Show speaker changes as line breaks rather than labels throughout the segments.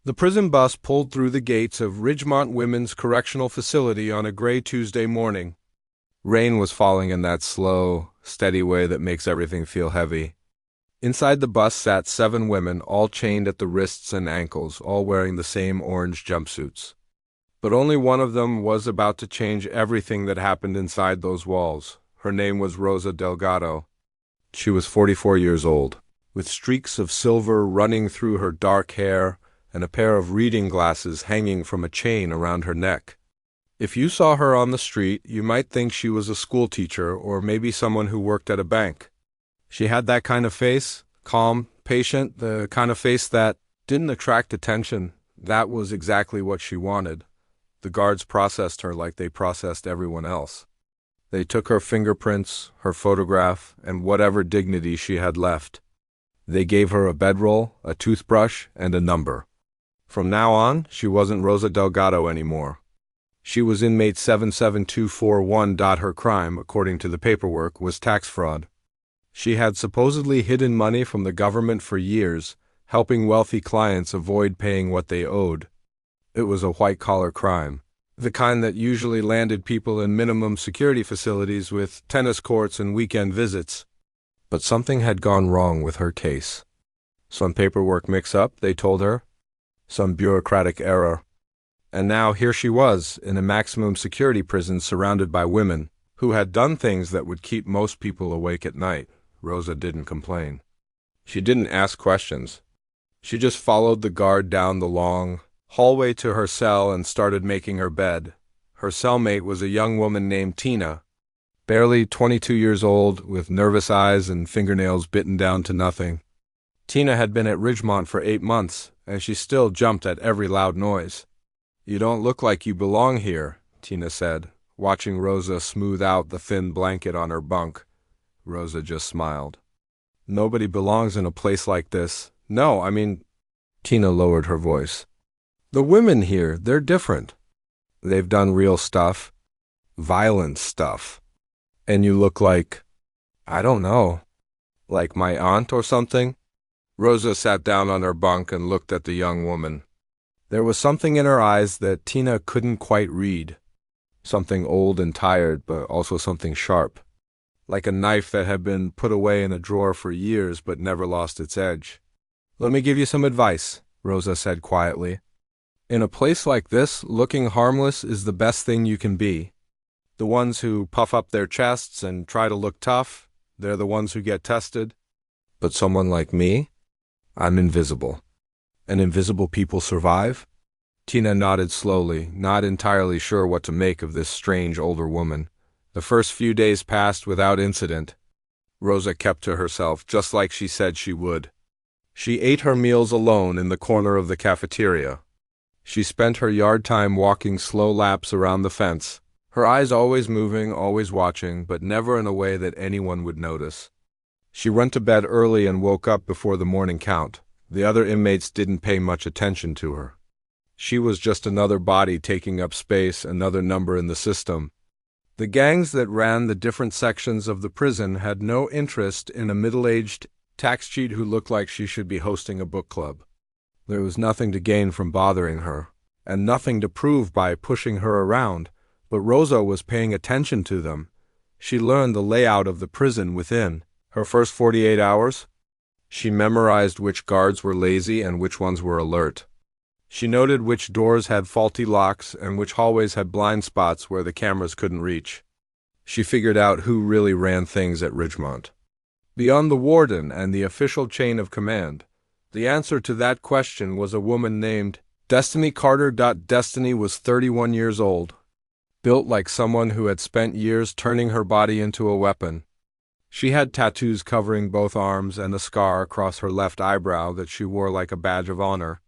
The prison bus pulled through the gates of Ridgemont Women's Correctional Facility on a gray Tuesday morning. Rain was falling in that slow, steady way that makes everything feel heavy. Inside the bus sat 7 women, all chained at the wrists and ankles, all wearing the same orange jumpsuits. But only one of them was about to change everything that happened inside those walls. Her name was Rosa Delgado. She was 44 years old, with streaks of silver running through her dark hair and a pair of reading glasses hanging from a chain around her neck. If you saw her on the street, you might think she was a schoolteacher or maybe someone who worked at a bank. She had that kind of face, calm, patient, the kind of face that didn't attract attention. That was exactly what she wanted. The guards processed her like they processed everyone else. They took her fingerprints, her photograph, and whatever dignity she had left. They gave her a bedroll, a toothbrush, and a number. From now on, she wasn't Rosa Delgado anymore. She was inmate 77241. Her crime, according to the paperwork, was tax fraud. She had supposedly hidden money from the government for years, helping wealthy clients avoid paying what they owed. It was a white-collar crime, the kind that usually landed people in minimum security facilities with tennis courts and weekend visits. But something had gone wrong with her case. Some paperwork mix-up, they told her. Some bureaucratic error. And now here she was, in a maximum security prison surrounded by women, who had done things that would keep most people awake at night. Rosa didn't complain. She didn't ask questions. She just followed the guard down the long hallway to her cell and started making her bed. Her cellmate was a young woman named Tina, barely 22 years old, with nervous eyes and fingernails bitten down to nothing. Tina had been at Ridgemont for 8 months, and she still jumped at every loud noise. "You don't look like you belong here," Tina said, watching Rosa smooth out the thin blanket on her bunk. Rosa just smiled. "Nobody belongs in a place like this. No, I mean—" Tina lowered her voice. "The women here, they're different. They've done real stuff. Violent stuff. And you look like, I don't know, like my aunt or something." Rosa sat down on her bunk and looked at the young woman. There was something in her eyes that Tina couldn't quite read. Something old and tired, but also something sharp. Like a knife that had been put away in a drawer for years but never lost its edge. "Let me give you some advice," Rosa said quietly. "In a place like this, looking harmless is the best thing you can be. The ones who puff up their chests and try to look tough, they're the ones who get tested. But someone like me? I'm invisible. And invisible people survive?" Tina nodded slowly, not entirely sure what to make of this strange older woman. The first few days passed without incident. Rosa kept to herself, just like she said she would. She ate her meals alone in the corner of the cafeteria. She spent her yard time walking slow laps around the fence, her eyes always moving, always watching, but never in a way that anyone would notice. She went to bed early and woke up before the morning count. The other inmates didn't pay much attention to her. She was just another body taking up space, another number in the system. The gangs that ran the different sections of the prison had no interest in a middle-aged tax cheat who looked like she should be hosting a book club. There was nothing to gain from bothering her, and nothing to prove by pushing her around, but Rosa was paying attention to them. She learned the layout of the prison within her first 48 hours. She memorized which guards were lazy and which ones were alert. She noted which doors had faulty locks and which hallways had blind spots where the cameras couldn't reach. She figured out who really ran things at Ridgemont. Beyond the warden and the official chain of command, the answer to that question was a woman named Destiny Carter. Destiny was 31 years old, built like someone who had spent years turning her body into a weapon. She had tattoos covering both arms and a scar across her left eyebrow that she wore like a badge of honor.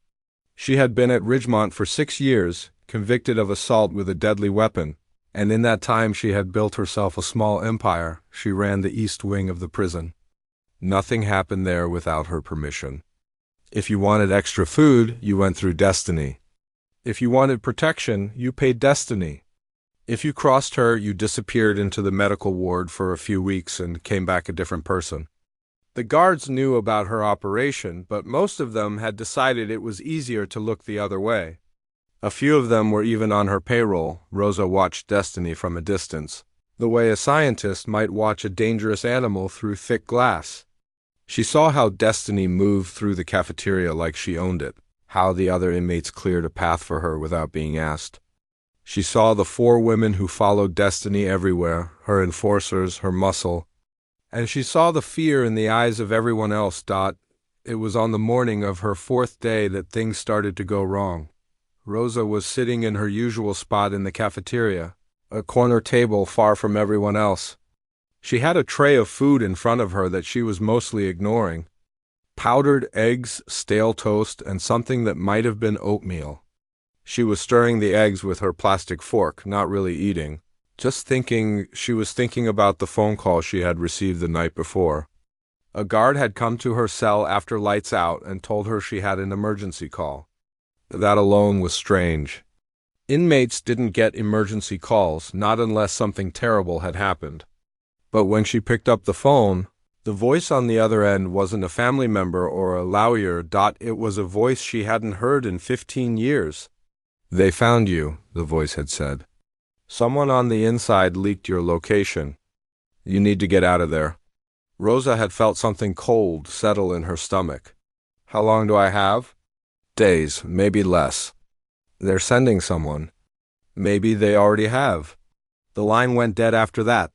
She had been at Ridgemont for 6 years, convicted of assault with a deadly weapon, and in that time she had built herself a small empire. She ran the east wing of the prison. Nothing happened there without her permission. If you wanted extra food, you went through Destiny. If you wanted protection, you paid Destiny. If you crossed her, you disappeared into the medical ward for a few weeks and came back a different person. The guards knew about her operation, but most of them had decided it was easier to look the other way. A few of them were even on her payroll. Rosa watched Destiny from a distance, the way a scientist might watch a dangerous animal through thick glass. She saw how Destiny moved through the cafeteria like she owned it, how the other inmates cleared a path for her without being asked. She saw the 4 women who followed Destiny everywhere, her enforcers, her muscle, and she saw the fear in the eyes of everyone else. It was on the morning of her 4th day that things started to go wrong. Rosa was sitting in her usual spot in the cafeteria, a corner table far from everyone else. She had a tray of food in front of her that she was mostly ignoring. Powdered eggs, stale toast, and something that might have been oatmeal. She was stirring the eggs with her plastic fork, not really eating. Just thinking. She was thinking about the phone call she had received the night before. A guard had come to her cell after lights out and told her she had an emergency call. That alone was strange. Inmates didn't get emergency calls, not unless something terrible had happened. But when she picked up the phone, the voice on the other end wasn't a family member or a lawyer. It was a voice she hadn't heard in 15 years. "They found you," the voice had said. "Someone on the inside leaked your location. You need to get out of there." Rosa had felt something cold settle in her stomach. "How long do I have?" "Days, maybe less." "They're sending someone." "Maybe they already have." The line went dead after that.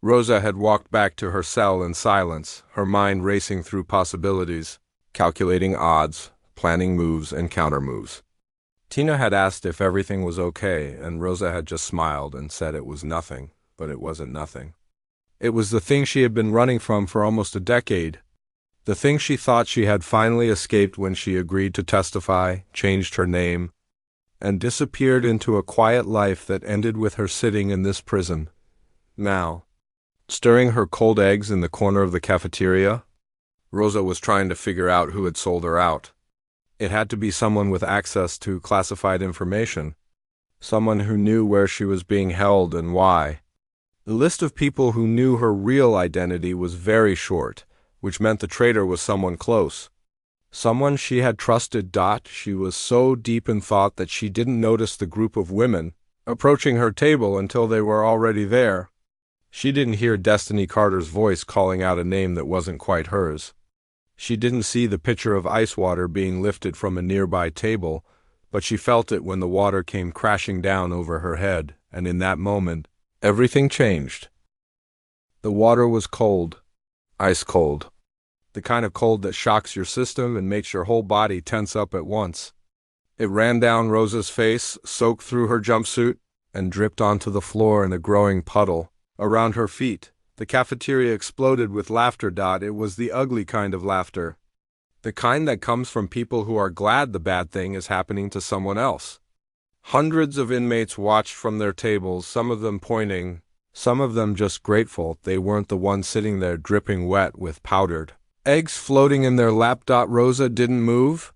Rosa had walked back to her cell in silence, her mind racing through possibilities, calculating odds, planning moves and countermoves. Tina had asked if everything was okay, and Rosa had just smiled and said it was nothing, but it wasn't nothing. It was the thing she had been running from for almost a decade. The thing she thought she had finally escaped when she agreed to testify, changed her name, and disappeared into a quiet life that ended with her sitting in this prison. Now, stirring her cold eggs in the corner of the cafeteria, Rosa was trying to figure out who had sold her out. It had to be someone with access to classified information, someone who knew where she was being held and why. The list of people who knew her real identity was very short, which meant the traitor was someone close. Someone she had trusted. She was so deep in thought that she didn't notice the group of women approaching her table until they were already there. She didn't hear Destiny Carter's voice calling out a name that wasn't quite hers. She didn't see the pitcher of ice water being lifted from a nearby table, but she felt it when the water came crashing down over her head, and in that moment, everything changed. The water was cold, ice cold, the kind of cold that shocks your system and makes your whole body tense up at once. It ran down Rosa's face, soaked through her jumpsuit, and dripped onto the floor in a growing puddle around her feet. The cafeteria exploded with laughter. It was the ugly kind of laughter. The kind that comes from people who are glad the bad thing is happening to someone else. Hundreds of inmates watched from their tables, some of them pointing, some of them just grateful they weren't the ones sitting there dripping wet with powdered eggs floating in their lap. Rosa didn't move.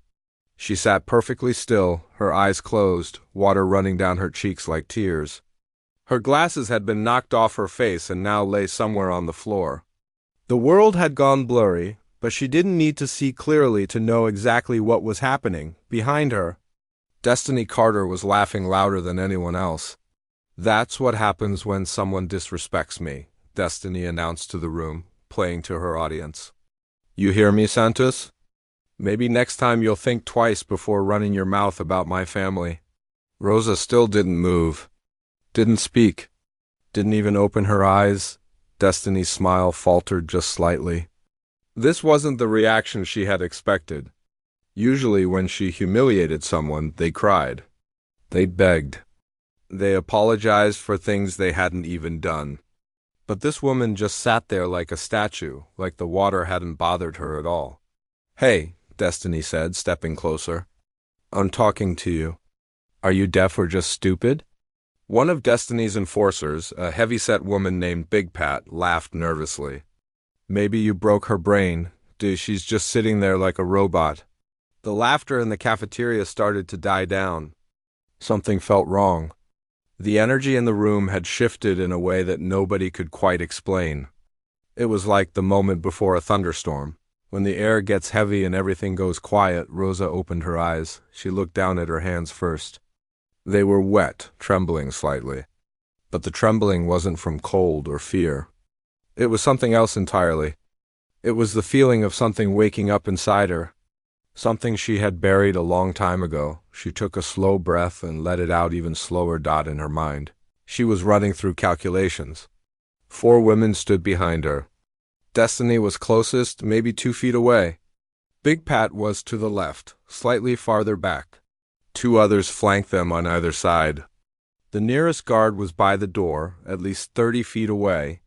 She sat perfectly still, her eyes closed, water running down her cheeks like tears. Her glasses had been knocked off her face and now lay somewhere on the floor. The world had gone blurry, but she didn't need to see clearly to know exactly what was happening. Behind her, Destiny Carter was laughing louder than anyone else. "That's what happens when someone disrespects me," Destiny announced to the room, playing to her audience. "You hear me, Santos? Maybe next time you'll think twice before running your mouth about my family." Rosa still didn't move. Didn't speak. Didn't even open her eyes. Destiny's smile faltered just slightly. This wasn't the reaction she had expected. Usually when she humiliated someone, they cried. They begged. They apologized for things they hadn't even done. But this woman just sat there like a statue, like the water hadn't bothered her at all. "Hey," Destiny said, stepping closer. "I'm talking to you. Are you deaf or just stupid?" One of Destiny's enforcers, a heavy-set woman named Big Pat, laughed nervously. "Maybe you broke her brain. She's just sitting there like a robot." The laughter in the cafeteria started to die down. Something felt wrong. The energy in the room had shifted in a way that nobody could quite explain. It was like the moment before a thunderstorm. When the air gets heavy and everything goes quiet, Rosa opened her eyes. She looked down at her hands first. They were wet, trembling slightly. But the trembling wasn't from cold or fear. It was something else entirely. It was the feeling of something waking up inside her. Something she had buried a long time ago. She took a slow breath and let it out even slower. In her mind, she was running through calculations. 4 women stood behind her. Destiny was closest, maybe 2 feet away. Big Pat was to the left, slightly farther back. 2 others flanked them on either side. The nearest guard was by the door, at least 30 feet away,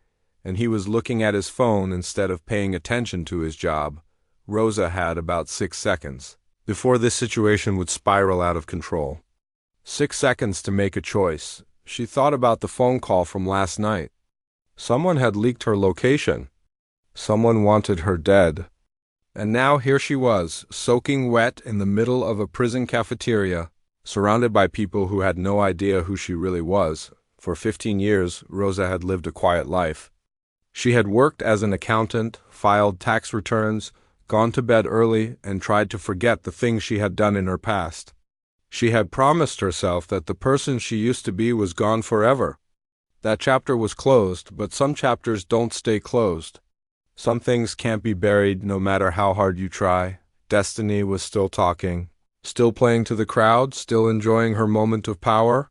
and he was looking at his phone instead of paying attention to his job. Rosa had about 6 seconds before this situation would spiral out of control. 6 seconds to make a choice. She thought about the phone call from last night. Someone had leaked her location. Someone wanted her dead. And now here she was, soaking wet in the middle of a prison cafeteria, surrounded by people who had no idea who she really was. For 15 years, Rosa had lived a quiet life. She had worked as an accountant, filed tax returns, gone to bed early, and tried to forget the things she had done in her past. She had promised herself that the person she used to be was gone forever. That chapter was closed, but some chapters don't stay closed. Some things can't be buried no matter how hard you try. Destiny was still talking, still playing to the crowd, still enjoying her moment of power.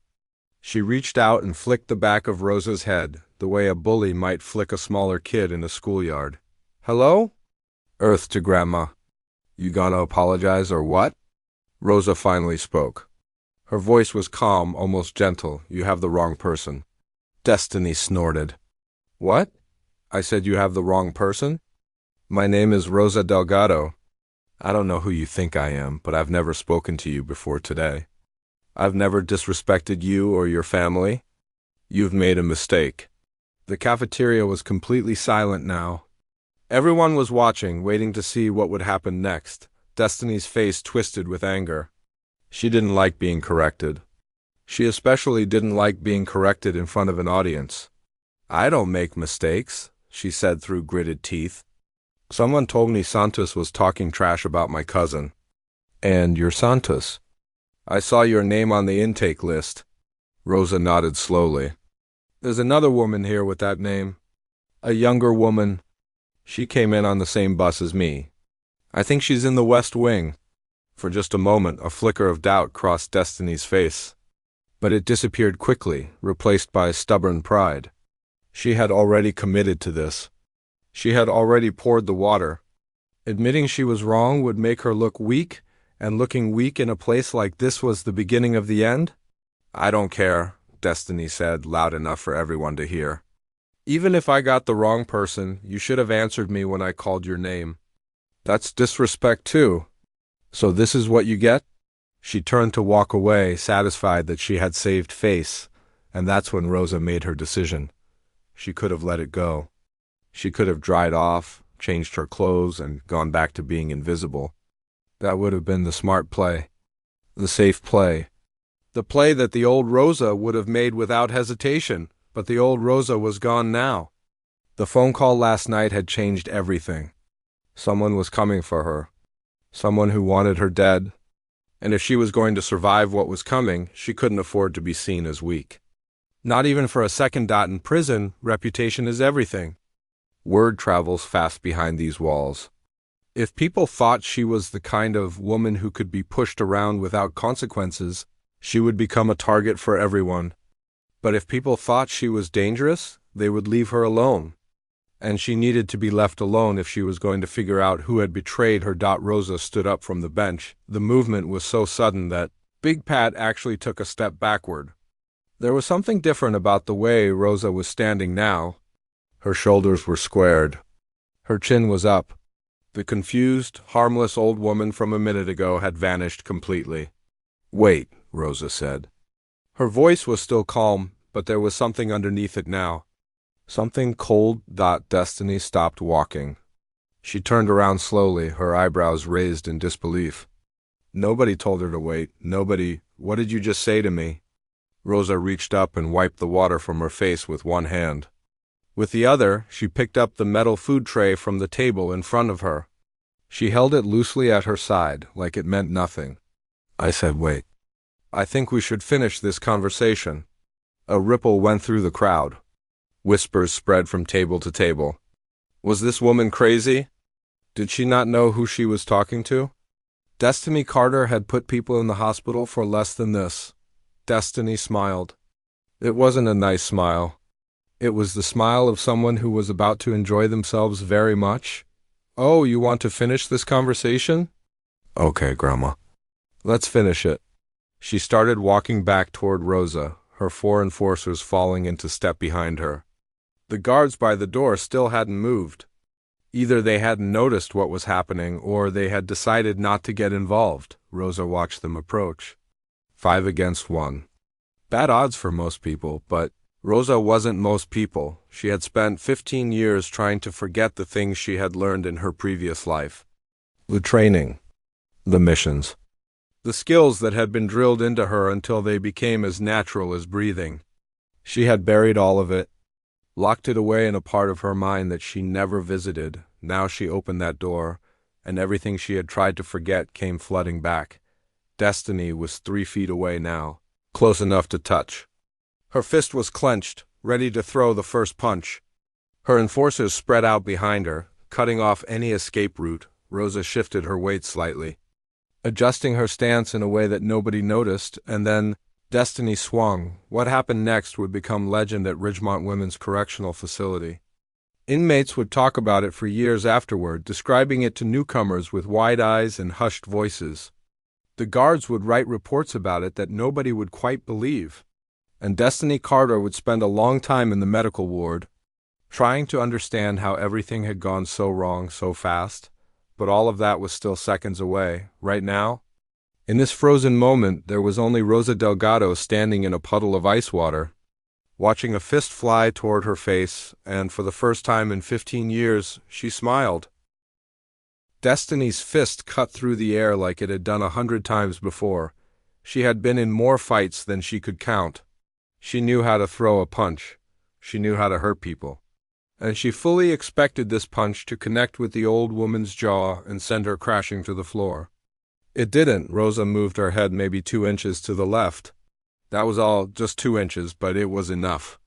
She reached out and flicked the back of Rosa's head, the way a bully might flick a smaller kid in a schoolyard. "Hello?" Earth to Grandma. "You gonna apologize or what?" Rosa finally spoke. Her voice was calm, almost gentle. "You have the wrong person." Destiny snorted. "What?" I said, "You have the wrong person?" "My name is Rosa Delgado. I don't know who you think I am, but I've never spoken to you before today. I've never disrespected you or your family. You've made a mistake." The cafeteria was completely silent now. Everyone was watching, waiting to see what would happen next. Destiny's face twisted with anger. She didn't like being corrected. She especially didn't like being corrected in front of an audience. "I don't make mistakes," she said through gritted teeth. "Someone told me Santos was talking trash about my cousin." "And you're Santos?" "I saw your name on the intake list." Rosa nodded slowly. "There's another woman here with that name. A younger woman. She came in on the same bus as me. I think she's in the West Wing." For just a moment, a flicker of doubt crossed Destiny's face. But it disappeared quickly, replaced by stubborn pride. She had already committed to this. She had already poured the water. Admitting she was wrong would make her look weak, and looking weak in a place like this was the beginning of the end? "I don't care," Destiny said, loud enough for everyone to hear. "Even if I got the wrong person, you should have answered me when I called your name." "That's disrespect too. So this is what you get?" She turned to walk away, satisfied that she had saved face, and that's when Rosa made her decision. She could have let it go. She could have dried off, changed her clothes, and gone back to being invisible. That would have been the smart play. The safe play. The play that the old Rosa would have made without hesitation, but the old Rosa was gone now. The phone call last night had changed everything. Someone was coming for her. Someone who wanted her dead. And if she was going to survive what was coming, she couldn't afford to be seen as weak. Not even for a second. In prison, reputation is everything. Word travels fast behind these walls. If people thought she was the kind of woman who could be pushed around without consequences, she would become a target for everyone. But if people thought she was dangerous, they would leave her alone. And she needed to be left alone if she was going to figure out who had betrayed her. Rosa stood up from the bench. The movement was so sudden that Big Pat actually took a step backward. There was something different about the way Rosa was standing now. Her shoulders were squared. Her chin was up. The confused, harmless old woman from a minute ago had vanished completely. "Wait," Rosa said. Her voice was still calm, but there was something underneath it now. Something cold. Destiny stopped walking. She turned around slowly, her eyebrows raised in disbelief. Nobody told her to wait. Nobody. What did you just say to me? Rosa reached up and wiped the water from her face with one hand. With the other, she picked up the metal food tray from the table in front of her. She held it loosely at her side, like it meant nothing. I said, "Wait. I think we should finish this conversation." A ripple went through the crowd. Whispers spread from table to table. Was this woman crazy? Did she not know who she was talking to? Destiny Carter had put people in the hospital for less than this. Destiny smiled. It wasn't a nice smile. It was the smile of someone who was about to enjoy themselves very much. "Oh, you want to finish this conversation?" "Okay, Grandma. Let's finish it." She started walking back toward Rosa, her 4 enforcers falling into step behind her. The guards by the door still hadn't moved. Either they hadn't noticed what was happening, or they had decided not to get involved. Rosa watched them approach. 5 against 1. Bad odds for most people, but Rosa wasn't most people. She had spent 15 years trying to forget the things she had learned in her previous life. The training. The missions. The skills that had been drilled into her until they became as natural as breathing. She had buried all of it, locked it away in a part of her mind that she never visited. Now she opened that door, and everything she had tried to forget came flooding back. Destiny was 3 feet away now, close enough to touch. Her fist was clenched, ready to throw the first punch. Her enforcers spread out behind her, cutting off any escape route. Rosa shifted her weight slightly, adjusting her stance in a way that nobody noticed, and then Destiny swung. What happened next would become legend at Ridgemont Women's Correctional Facility. Inmates would talk about it for years afterward, describing it to newcomers with wide eyes and hushed voices. The guards would write reports about it that nobody would quite believe, and Destiny Carter would spend a long time in the medical ward, trying to understand how everything had gone so wrong so fast. But all of that was still seconds away. Right now, in this frozen moment, there was only Rosa Delgado standing in a puddle of ice water, watching a fist fly toward her face, and for the first time in 15 years, she smiled. Destiny's fist cut through the air like it had done 100 times before. She had been in more fights than she could count. She knew how to throw a punch. She knew how to hurt people. And she fully expected this punch to connect with the old woman's jaw and send her crashing to the floor. It didn't. Rosa moved her head maybe 2 inches to the left. That was all, just 2 inches, but it was enough.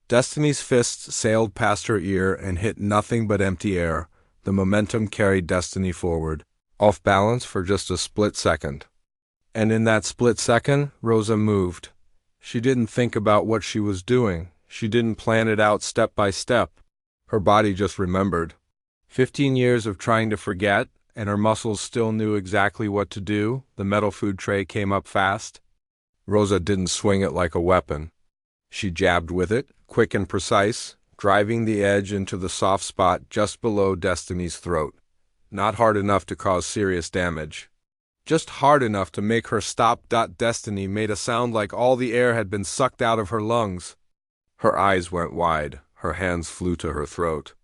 Destiny's fist sailed past her ear and hit nothing but empty air. The momentum carried Destiny forward, off balance for just a split second. And in that split second, Rosa moved. She didn't think about what she was doing. She didn't plan it out step by step. Her body just remembered. 15 years of trying to forget, and her muscles still knew exactly what to do. The metal food tray came up fast. Rosa didn't swing it like a weapon. She jabbed with it, quick and precise, driving the edge into the soft spot just below Destiny's throat. Not hard enough to cause serious damage. Just hard enough to make her stop. Destiny made a sound like all the air had been sucked out of her lungs. Her eyes went wide. Her hands flew to her throat.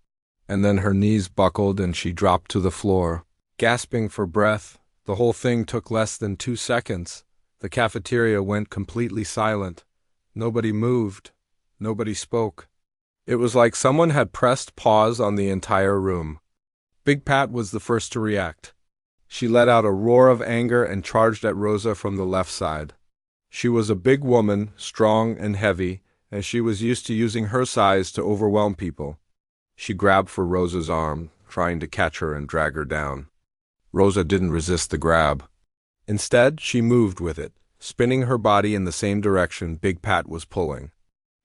And then her knees buckled and she dropped to the floor, gasping for breath. The whole thing took less than 2 seconds. The cafeteria went completely silent. Nobody moved. Nobody spoke. It was like someone had pressed pause on the entire room. Big Pat was the first to react. She let out a roar of anger and charged at Rosa from the left side. She was a big woman, strong and heavy, and she was used to using her size to overwhelm people. She grabbed for Rosa's arm, trying to catch her and drag her down. Rosa didn't resist the grab. Instead, she moved with it, spinning her body in the same direction Big Pat was pulling.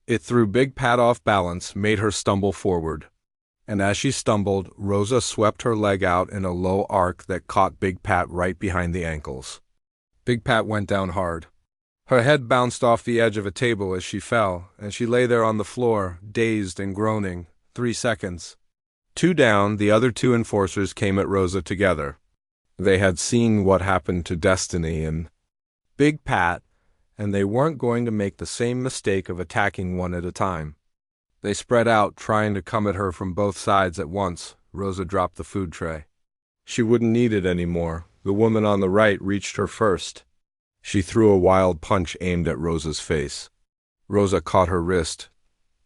It threw Big Pat off balance, made her stumble forward. And as she stumbled, Rosa swept her leg out in a low arc that caught Big Pat right behind the ankles. Big Pat went down hard. Her head bounced off the edge of a table as she fell, and she lay there on the floor, dazed and groaning. 3 seconds. 2 down, the other 2 enforcers came at Rosa together. They had seen what happened to Destiny and Big Pat, and they weren't going to make the same mistake of attacking one at a time. They spread out, trying to come at her from both sides at once. Rosa dropped the food tray. She wouldn't need it anymore. The woman on the right reached her first. She threw a wild punch aimed at Rosa's face. Rosa caught her wrist,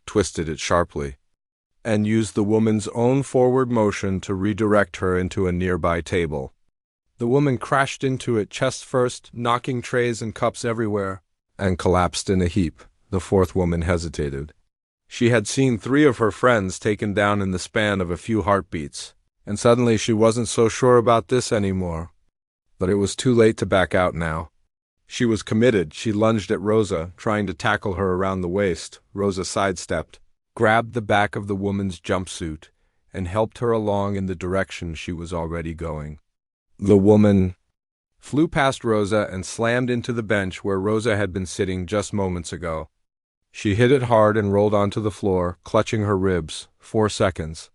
twisted it sharply. and used the woman's own forward motion to redirect her into a nearby table. The woman crashed into it chest first, knocking trays and cups everywhere, and collapsed in a heap. The fourth woman hesitated. She had seen 3 of her friends taken down in the span of a few heartbeats, and suddenly she wasn't so sure about this anymore. But it was too late to back out now. She was committed. She lunged at Rosa, trying to tackle her around the waist. Rosa sidestepped, grabbed the back of the woman's jumpsuit, and helped her along in the direction she was already going. The woman flew past Rosa and slammed into the bench where Rosa had been sitting just moments ago. She hit it hard and rolled onto the floor, clutching her ribs. 4 seconds.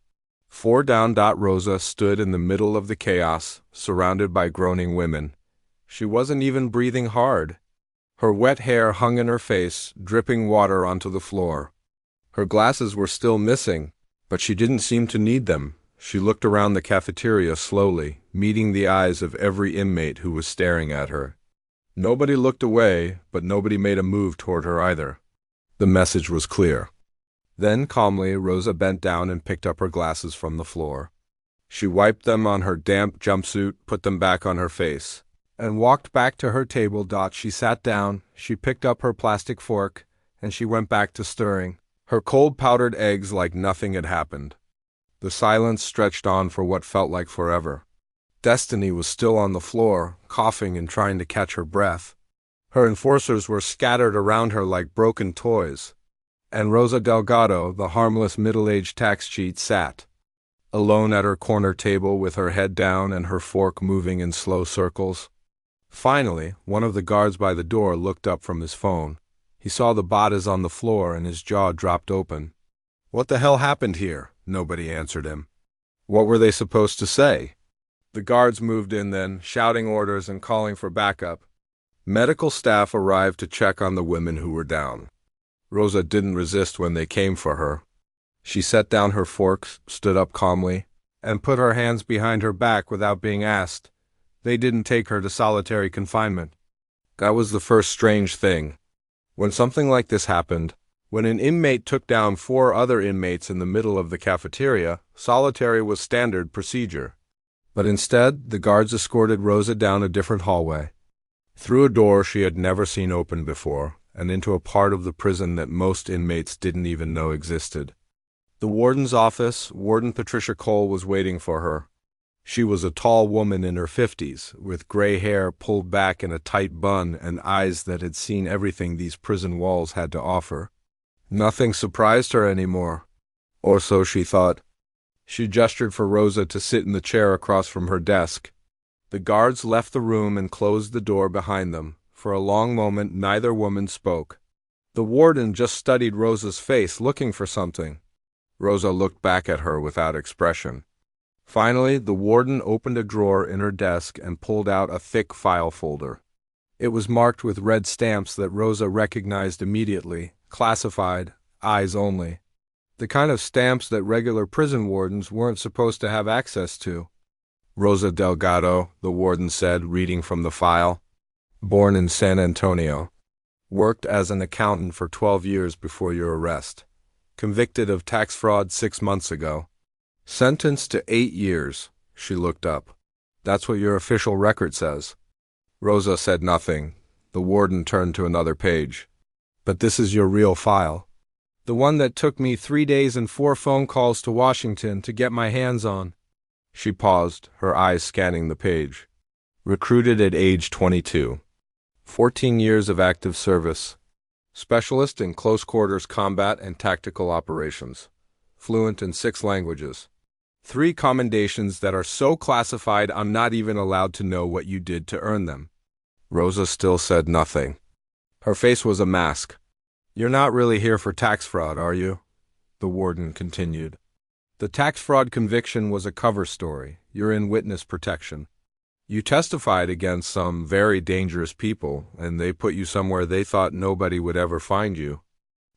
4 down. Rosa stood in the middle of the chaos, surrounded by groaning women. She wasn't even breathing hard. Her wet hair hung in her face, dripping water onto the floor. Her glasses were still missing, but she didn't seem to need them. She looked around the cafeteria slowly, meeting the eyes of every inmate who was staring at her. Nobody looked away, but nobody made a move toward her either. The message was clear. Then, calmly, Rosa bent down and picked up her glasses from the floor. She wiped them on her damp jumpsuit, put them back on her face, and walked back to her table. She sat down, she picked up her plastic fork, and she went back to stirring her cold powdered eggs like nothing had happened. The silence stretched on for what felt like forever. Destiny was still on the floor, coughing and trying to catch her breath. Her enforcers were scattered around her like broken toys. And Rosa Delgado, the harmless middle-aged tax cheat, sat alone at her corner table with her head down and her fork moving in slow circles. Finally, one of the guards by the door looked up from his phone. He saw the bodies on the floor and his jaw dropped open. What the hell happened here? Nobody answered him. What were they supposed to say? The guards moved in then, shouting orders and calling for backup. Medical staff arrived to check on the women who were down. Rosa didn't resist when they came for her. She set down her forks, stood up calmly, and put her hands behind her back without being asked. They didn't take her to solitary confinement. That was the first strange thing. When something like this happened, when an inmate took down 4 other inmates in the middle of the cafeteria, solitary was standard procedure. But instead, the guards escorted Rosa down a different hallway, through a door she had never seen open before, and into a part of the prison that most inmates didn't even know existed. The warden's office, Warden Patricia Cole, was waiting for her. She was a tall woman in her 50s, with gray hair pulled back in a tight bun and eyes that had seen everything these prison walls had to offer. Nothing surprised her anymore, or so she thought. She gestured for Rosa to sit in the chair across from her desk. The guards left the room and closed the door behind them. For a long moment, neither woman spoke. The warden just studied Rosa's face, looking for something. Rosa looked back at her without expression. Finally, the warden opened a drawer in her desk and pulled out a thick file folder. It was marked with red stamps that Rosa recognized immediately, classified, eyes only. The kind of stamps that regular prison wardens weren't supposed to have access to. Rosa Delgado, the warden said, reading from the file. Born in San Antonio. Worked as an accountant for 12 years before your arrest. Convicted of tax fraud 6 months ago. Sentenced to 8 years. She looked up. That's what your official record says. Rosa said nothing. The warden turned to another page. But this is your real file. The one that took me 3 days and 4 phone calls to Washington to get my hands on. She paused, her eyes scanning the page. Recruited at age 22. 14 years of active service. Specialist in close quarters combat and tactical operations. Fluent in 6 languages. 3 commendations that are so classified I'm not even allowed to know what you did to earn them. Rosa still said nothing. Her face was a mask. You're not really here for tax fraud, are you? The warden continued. The tax fraud conviction was a cover story. You're in witness protection. You testified against some very dangerous people, and they put you somewhere they thought nobody would ever find you.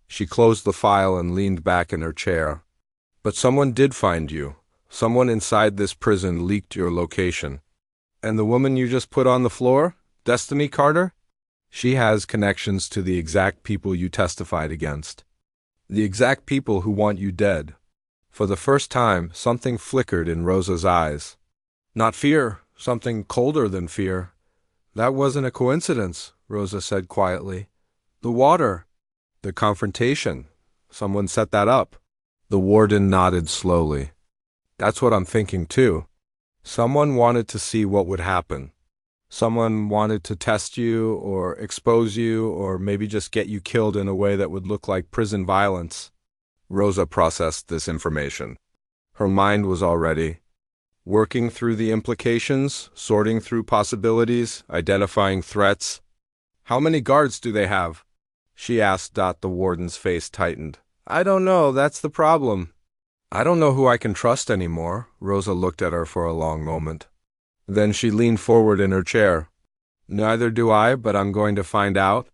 She closed the file and leaned back in her chair. But someone did find you. Someone inside this prison leaked your location. And the woman you just put on the floor? Destiny Carter? She has connections to the exact people you testified against. The exact people who want you dead. For the first time, something flickered in Rosa's eyes. Not fear, something colder than fear. That wasn't a coincidence, Rosa said quietly. The water. The confrontation. Someone set that up. The warden nodded slowly. That's what I'm thinking too. Someone wanted to see what would happen. Someone wanted to test you or expose you or maybe just get you killed in a way that would look like prison violence. Rosa processed this information. Her mind was already working through the implications, sorting through possibilities, identifying threats. How many guards do they have? She asked. The warden's face tightened. I don't know, that's the problem. I don't know who I can trust anymore. Rosa looked at her for a long moment. Then she leaned forward in her chair. Neither do I, but I'm going to find out.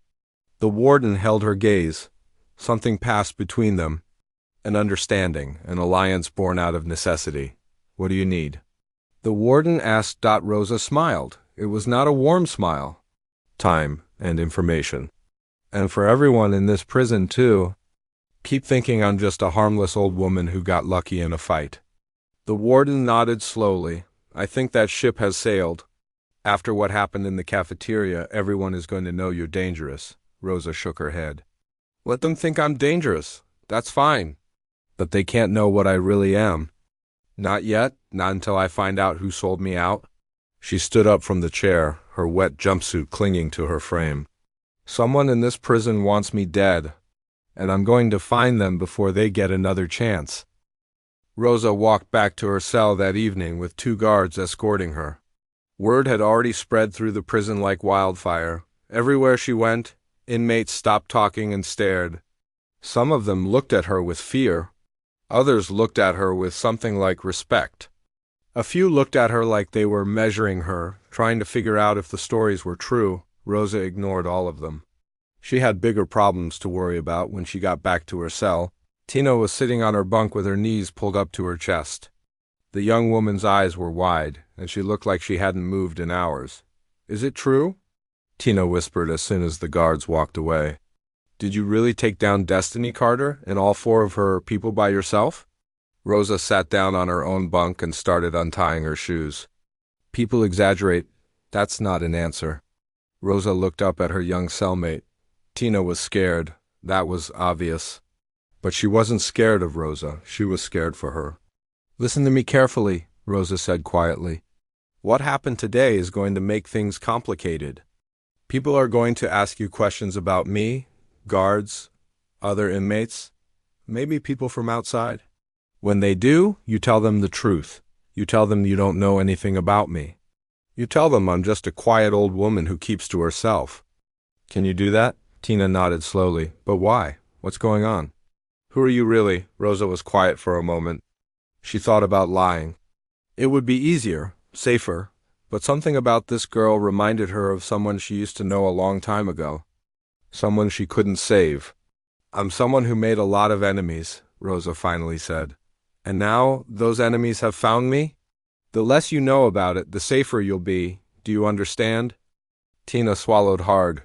The warden held her gaze. Something passed between them. An understanding, an alliance born out of necessity. What do you need? The warden asked. Rosa smiled. It was not a warm smile. Time and information. And for everyone in this prison, too. Keep thinking I'm just a harmless old woman who got lucky in a fight. The warden nodded slowly. I think that ship has sailed. After what happened in the cafeteria, everyone is going to know you're dangerous. Rosa shook her head. Let them think I'm dangerous. That's fine. But they can't know what I really am. Not yet, not until I find out who sold me out. She stood up from the chair, her wet jumpsuit clinging to her frame. Someone in this prison wants me dead, and I'm going to find them before they get another chance. Rosa walked back to her cell that evening with 2 guards escorting her. Word had already spread through the prison like wildfire. Everywhere she went, inmates stopped talking and stared. Some of them looked at her with fear. Others looked at her with something like respect. A few looked at her like they were measuring her, trying to figure out if the stories were true. Rosa ignored all of them. She had bigger problems to worry about when she got back to her cell. Tina was sitting on her bunk with her knees pulled up to her chest. The young woman's eyes were wide, and she looked like she hadn't moved in hours. Is it true? Tina whispered as soon as the guards walked away. Did you really take down Destiny Carter and all 4 of her people by yourself? Rosa sat down on her own bunk and started untying her shoes. People exaggerate. That's not an answer. Rosa looked up at her young cellmate. Tina was scared. That was obvious. But she wasn't scared of Rosa. She was scared for her. Listen to me carefully, Rosa said quietly. What happened today is going to make things complicated. People are going to ask you questions about me, guards, other inmates, maybe people from outside. When they do, you tell them the truth. You tell them you don't know anything about me. You tell them I'm just a quiet old woman who keeps to herself. Can you do that? Tina nodded slowly. But why? What's going on? Who are you really? Rosa was quiet for a moment. She thought about lying. It would be easier, safer, but something about this girl reminded her of someone she used to know a long time ago. Someone she couldn't save. I'm someone who made a lot of enemies, Rosa finally said. And now those enemies have found me? The less you know about it, the safer you'll be. Do you understand? Tina swallowed hard.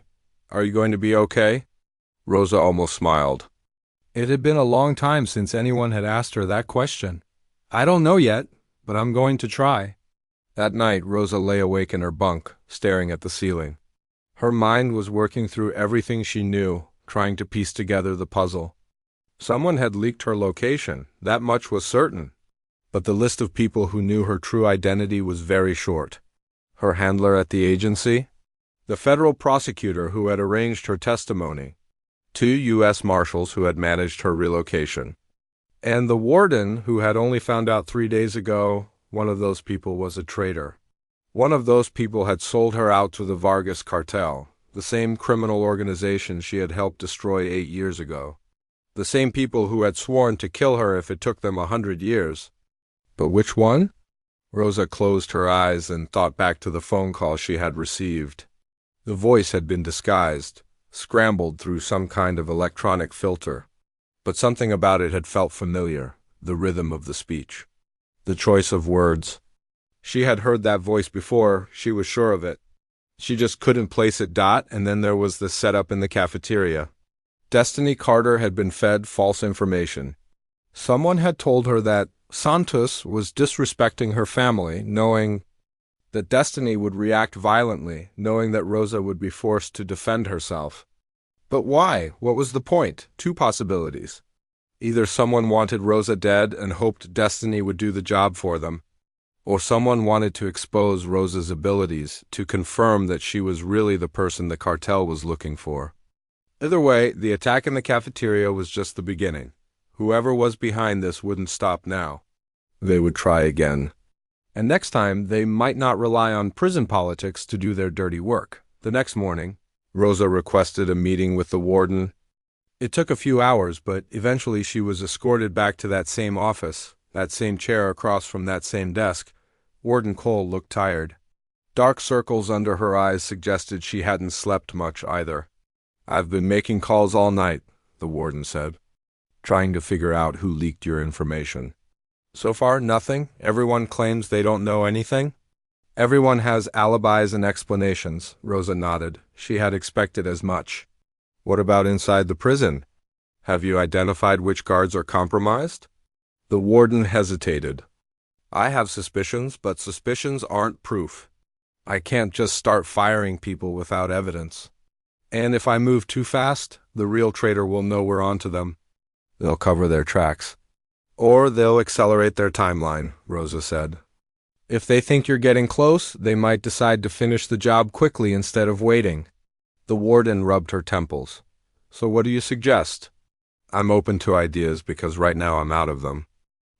Are you going to be okay? Rosa almost smiled. It had been a long time since anyone had asked her that question. I don't know yet, but I'm going to try. That night, Rosa lay awake in her bunk, staring at the ceiling. Her mind was working through everything she knew, trying to piece together the puzzle. Someone had leaked her location, that much was certain. But the list of people who knew her true identity was very short. Her handler at the agency, the federal prosecutor who had arranged her testimony, 2 U.S. Marshals who had managed her relocation, and the warden who had only found out 3 days ago one of those people was a traitor. One of those people had sold her out to the Vargas cartel, the same criminal organization she had helped destroy 8 years ago. The same people who had sworn to kill her if it took them 100 years. But which one? Rosa closed her eyes and thought back to the phone call she had received. The voice had been disguised, scrambled through some kind of electronic filter. But something about it had felt familiar, the rhythm of the speech, the choice of words. She had heard that voice before, she was sure of it. She just couldn't place it. And then there was the setup in the cafeteria. Destiny Carter had been fed false information. Someone had told her that Santos was disrespecting her family, knowing that Destiny would react violently, knowing that Rosa would be forced to defend herself. But why? What was the point? Two possibilities. Either someone wanted Rosa dead and hoped Destiny would do the job for them, or someone wanted to expose Rosa's abilities to confirm that she was really the person the cartel was looking for. Either way, the attack in the cafeteria was just the beginning. Whoever was behind this wouldn't stop now. They would try again. And next time, they might not rely on prison politics to do their dirty work. The next morning, Rosa requested a meeting with the warden. It took a few hours, but eventually she was escorted back to that same office, that same chair across from that same desk. Warden Cole looked tired. Dark circles under her eyes suggested she hadn't slept much either. "I've been making calls all night," the warden said, "trying to figure out who leaked your information." "So far, nothing? Everyone claims they don't know anything?" "Everyone has alibis and explanations," Rosa nodded. She had expected as much. "What about inside the prison? Have you identified which guards are compromised?" The warden hesitated. "I have suspicions, but suspicions aren't proof. I can't just start firing people without evidence. And if I move too fast, the real traitor will know we're onto them. They'll cover their tracks. Or they'll accelerate their timeline," Rosa said. "If they think you're getting close, they might decide to finish the job quickly instead of waiting." The warden rubbed her temples. "So what do you suggest?" "I'm open to ideas because right now I'm out of them."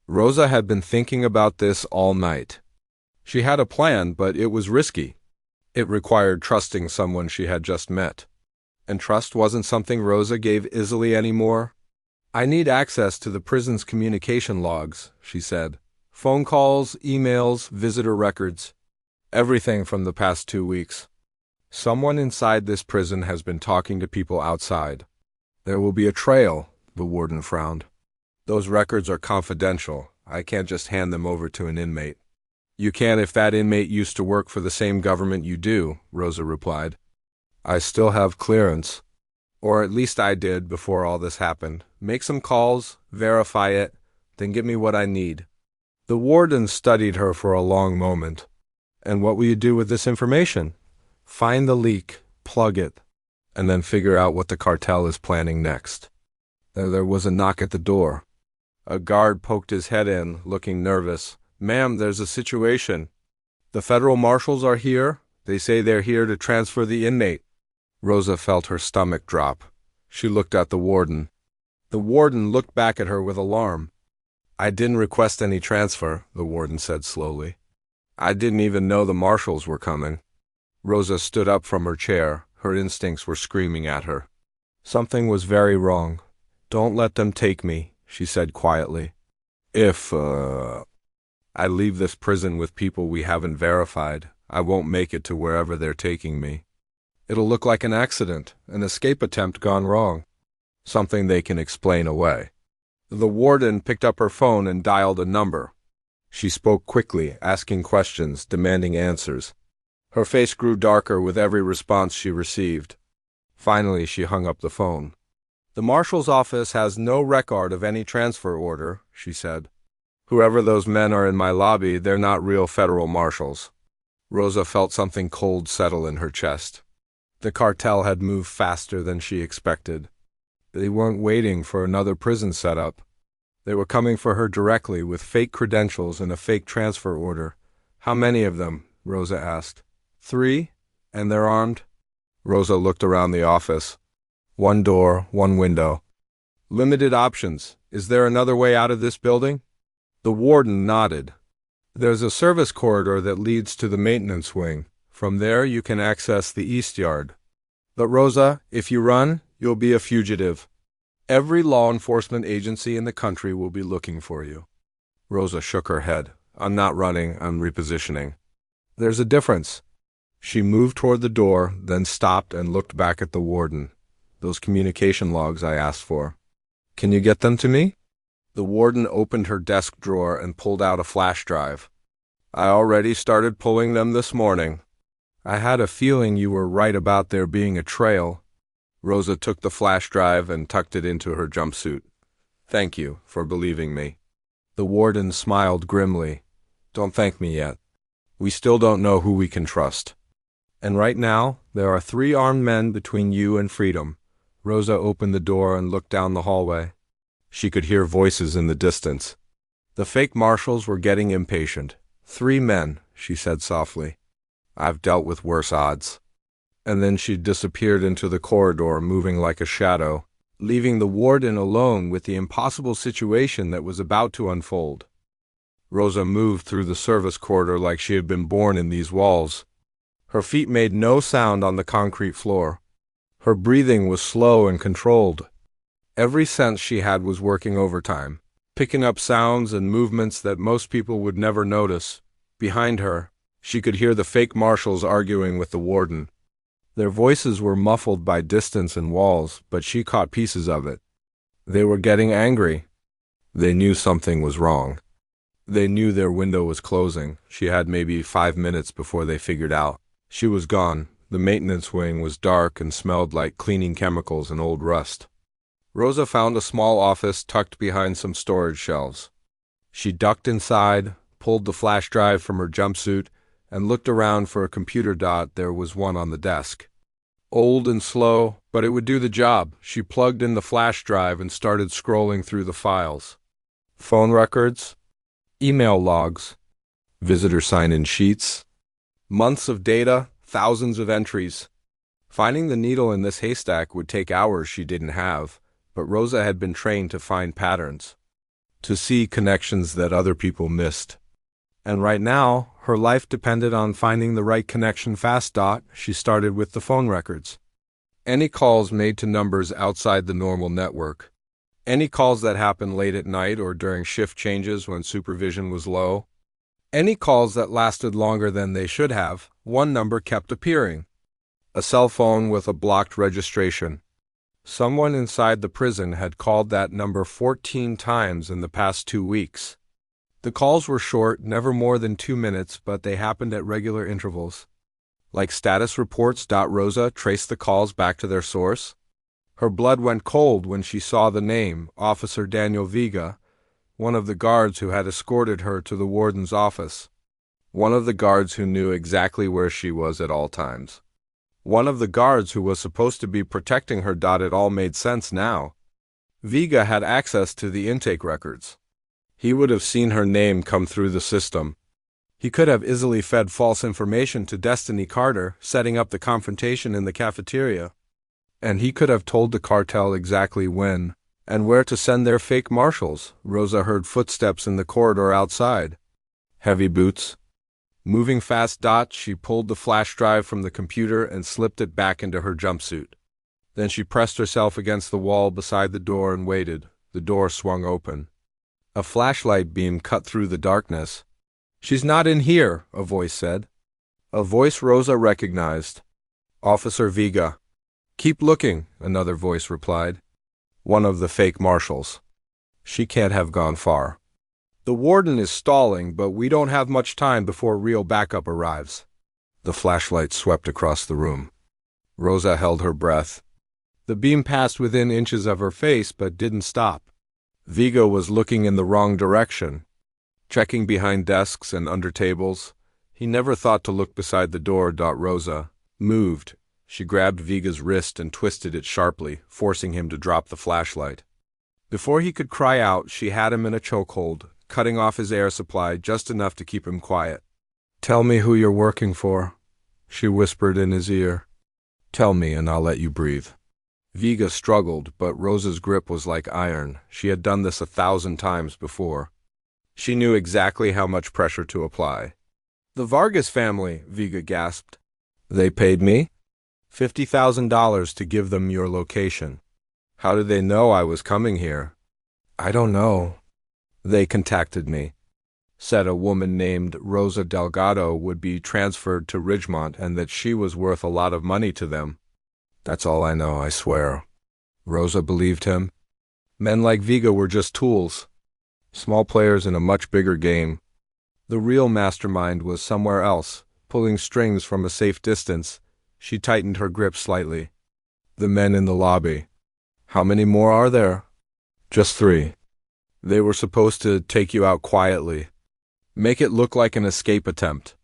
Rosa had been thinking about this all night. She had a plan, but it was risky. It required trusting someone she had just met. And trust wasn't something Rosa gave easily anymore. "I need access to the prison's communication logs," she said. "Phone calls, emails, visitor records. Everything from the past 2 weeks. Someone inside this prison has been talking to people outside. There will be a trail," the warden frowned. "Those records are confidential. I can't just hand them over to an inmate." "You can if that inmate used to work for the same government you do," Rosa replied. "I still have clearance. Or at least I did before all this happened. Make some calls, verify it, then give me what I need." The warden studied her for a long moment. "And what will you do with this information?" "Find the leak, plug it, and then figure out what the cartel is planning next." There was a knock at the door. A guard poked his head in, looking nervous. "Ma'am, there's a situation. The federal marshals are here. They say they're here to transfer the inmate." Rosa felt her stomach drop. She looked at the warden. The warden looked back at her with alarm. "I didn't request any transfer," the warden said slowly. "I didn't even know the marshals were coming." Rosa stood up from her chair. Her instincts were screaming at her. Something was very wrong. "Don't let them take me," she said quietly. If I leave this prison with people we haven't verified, I won't make it to wherever they're taking me. It'll look like an accident, an escape attempt gone wrong. Something they can explain away." The warden picked up her phone and dialed a number. She spoke quickly, asking questions, demanding answers. Her face grew darker with every response she received. Finally, she hung up the phone. "The marshal's office has no record of any transfer order," she said. "Whoever those men are in my lobby, they're not real federal marshals." Rosa felt something cold settle in her chest. The cartel had moved faster than she expected. They weren't waiting for another prison setup. They were coming for her directly with fake credentials and a fake transfer order. "How many of them?" Rosa asked. 3? And they're armed?" Rosa looked around the office. 1 door, 1 window. "Limited options. Is there another way out of this building?" The warden nodded. "There's a service corridor that leads to the maintenance wing. From there you can access the east yard. But Rosa, if you run, you'll be a fugitive. Every law enforcement agency in the country will be looking for you." Rosa shook her head. "I'm not running, I'm repositioning." "There's a difference." She moved toward the door, then stopped and looked back at the warden. "Those communication logs I asked for. Can you get them to me?" The warden opened her desk drawer and pulled out a flash drive. "I already started pulling them this morning." "I had a feeling you were right about there being a trail." Rosa took the flash drive and tucked it into her jumpsuit. Thank you for believing me. The warden smiled grimly. Don't thank me yet. We still don't know who we can trust. And right now, there are 3 armed men between you and freedom. Rosa opened the door and looked down the hallway. She could hear voices in the distance. The fake marshals were getting impatient. 3 men, she said softly. I've dealt with worse odds. And then she disappeared into the corridor, moving like a shadow, leaving the warden alone with the impossible situation that was about to unfold. Rosa moved through the service corridor like she had been born in these walls. Her feet made no sound on the concrete floor. Her breathing was slow and controlled. Every sense she had was working overtime, picking up sounds and movements that most people would never notice. Behind her, she could hear the fake marshals arguing with the warden. Their voices were muffled by distance and walls, but she caught pieces of it. They were getting angry. They knew something was wrong. They knew their window was closing. She had maybe 5 minutes before they figured out. She was gone. The maintenance wing was dark and smelled like cleaning chemicals and old rust. Rosa found a small office tucked behind some storage shelves. She ducked inside, pulled the flash drive from her jumpsuit, and looked around for a computer. There was one on the desk. Old and slow, but it would do the job. She plugged in the flash drive and started scrolling through the files. Phone records, email logs, visitor sign-in sheets, months of data, thousands of entries. Finding the needle in this haystack would take hours she didn't have, but Rosa had been trained to find patterns, to see connections that other people missed. And right now, her life depended on finding the right connection fast. She started with the phone records. Any calls made to numbers outside the normal network. Any calls that happened late at night or during shift changes when supervision was low. Any calls that lasted longer than they should have. One number kept appearing. A cell phone with a blocked registration. Someone inside the prison had called that number 14 times in the past 2 weeks. The calls were short, never more than 2 minutes, but they happened at regular intervals. Like status reports. Rosa traced the calls back to their source. Her blood went cold when she saw the name, Officer Daniel Vega, one of the guards who had escorted her to the warden's office. One of the guards who knew exactly where she was at all times. One of the guards who was supposed to be protecting her. It all made sense now. Vega had access to the intake records. He would have seen her name come through the system. He could have easily fed false information to Destiny Carter, setting up the confrontation in the cafeteria. And he could have told the cartel exactly when and where to send their fake marshals. Rosa heard footsteps in the corridor outside. Heavy boots. Moving fast. She pulled the flash drive from the computer and slipped it back into her jumpsuit. Then she pressed herself against the wall beside the door and waited. The door swung open. A flashlight beam cut through the darkness. "She's not in here," a voice said. A voice Rosa recognized. "Officer Vega." "Keep looking," another voice replied. One of the fake marshals. "She can't have gone far. The warden is stalling, but we don't have much time before real backup arrives." The flashlight swept across the room. Rosa held her breath. The beam passed within inches of her face, but didn't stop. Vega was looking in the wrong direction, checking behind desks and under tables. He never thought to look beside the door. Rosa moved. She grabbed Vega's wrist and twisted it sharply, forcing him to drop the flashlight. Before he could cry out, she had him in a chokehold, cutting off his air supply just enough to keep him quiet. "Tell me who you're working for," she whispered in his ear. "Tell me and I'll let you breathe." Vega struggled, but Rosa's grip was like iron. She had done this 1,000 times before. She knew exactly how much pressure to apply. "The Vargas family," Vega gasped. "They paid me $50,000 to give them your location." "How did they know I was coming here?" "I don't know. They contacted me. Said a woman named Rosa Delgado would be transferred to Ridgemont and that she was worth a lot of money to them. That's all I know, I swear." Rosa believed him. Men like Vega were just tools, small players in a much bigger game. The real mastermind was somewhere else, pulling strings from a safe distance. She tightened her grip slightly. "The men in the lobby. How many more are there?" "Just 3. They were supposed to take you out quietly, make it look like an escape attempt.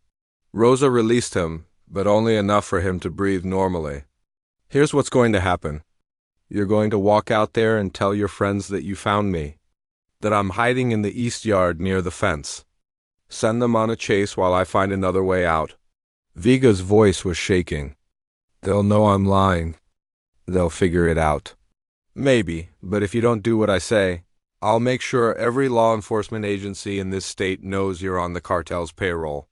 Rosa released him, but only enough for him to breathe normally. Here's what's going to happen. You're going to walk out there and tell your friends that you found me, that I'm hiding in the east yard near the fence. Send them on a chase while I find another way out. Viga's voice was shaking. They'll know I'm lying. They'll figure it out. Maybe, but if you don't do what I say, I'll make sure every law enforcement agency in this state knows you're on the cartel's payroll.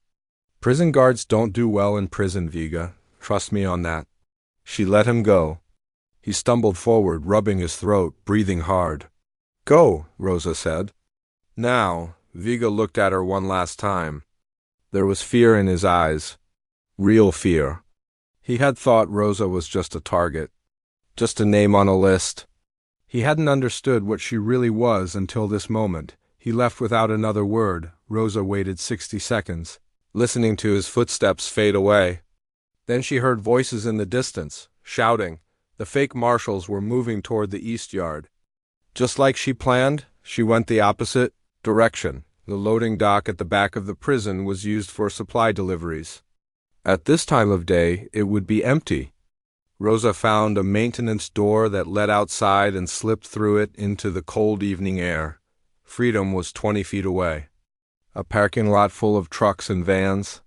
Prison guards don't do well in prison, Viga. Trust me on that. She let him go. He stumbled forward, rubbing his throat, breathing hard. Go, Rosa said. Now, Viga looked at her one last time. There was fear in his eyes. Real fear. He had thought Rosa was just a target, just a name on a list. He hadn't understood what she really was until this moment. He left without another word. Rosa waited 60 seconds, listening to his footsteps fade away. Then she heard voices in the distance, shouting. The fake marshals were moving toward the east yard. Just like she planned, she went the opposite direction. The loading dock at the back of the prison was used for supply deliveries. At this time of day, it would be empty. Rosa found a maintenance door that led outside and slipped through it into the cold evening air. Freedom was 20 feet away. A parking lot full of trucks and vans.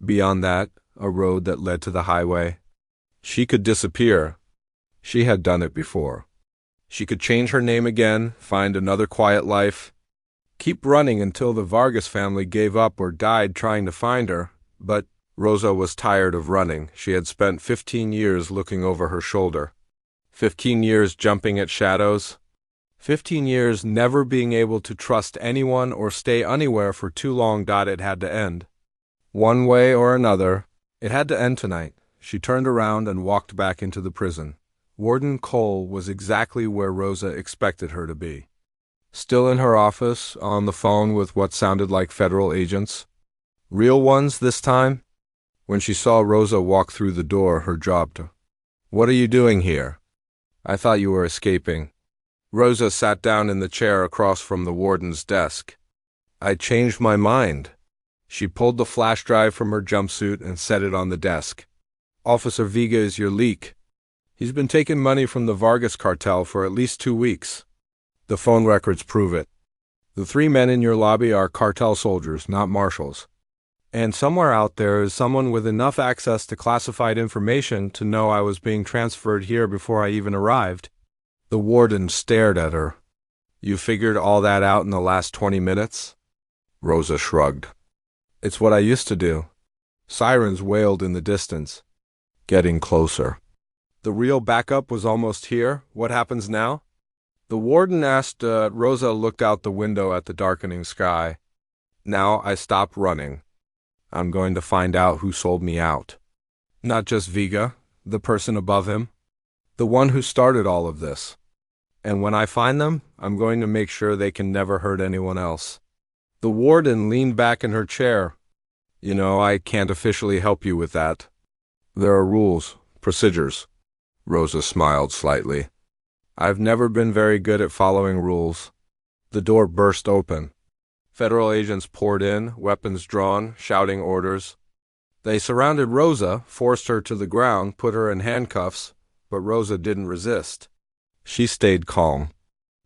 Beyond that, a road that led to the highway. She could disappear. She had done it before. She could change her name again, find another quiet life, keep running until the Vargas family gave up or died trying to find her, but Rosa was tired of running. She had spent 15 years looking over her shoulder. 15 years jumping at shadows. 15 years never being able to trust anyone or stay anywhere for too long. It had to end. One way or another, it had to end tonight. She turned around and walked back into the prison. Warden Cole was exactly where Rosa expected her to be. Still in her office, on the phone with what sounded like federal agents. Real ones this time? When she saw Rosa walk through the door, her jaw dropped. What are you doing here? I thought you were escaping. Rosa sat down in the chair across from the warden's desk. I changed my mind. She pulled the flash drive from her jumpsuit and set it on the desk. Officer Viga is your leak. He's been taking money from the Vargas cartel for at least 2 weeks. The phone records prove it. The 3 men in your lobby are cartel soldiers, not marshals. And somewhere out there is someone with enough access to classified information to know I was being transferred here before I even arrived. The warden stared at her. You figured all that out in the last 20 minutes? Rosa shrugged. It's what I used to do. Sirens wailed in the distance. Getting closer. The real backup was almost here. What happens now? The warden asked. Rosa looked out the window at the darkening sky. Now I stopped running. I'm going to find out who sold me out. Not just Viga, the person above him, the one who started all of this. And when I find them, I'm going to make sure they can never hurt anyone else. The warden leaned back in her chair. You know, I can't officially help you with that. There are rules, procedures. Rosa smiled slightly. I've never been very good at following rules. The door burst open. Federal agents poured in, weapons drawn, shouting orders. They surrounded Rosa, forced her to the ground, put her in handcuffs, but Rosa didn't resist. She stayed calm.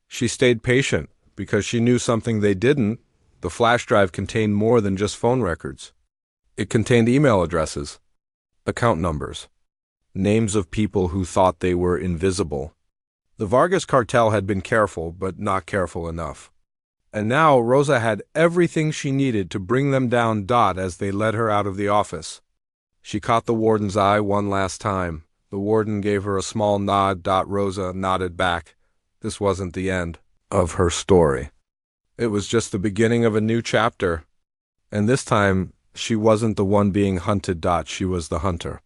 She stayed patient, because she knew something they didn't. The flash drive contained more than just phone records. It contained email addresses, account numbers, names of people who thought they were invisible. The Vargas cartel had been careful, but not careful enough. And now Rosa had everything she needed to bring them down. As they led her out of the office. She caught the warden's eye one last time. The warden gave her a small nod. Rosa nodded back. This wasn't the end of her story. It was just the beginning of a new chapter. And this time, she wasn't the one being hunted. She was the hunter.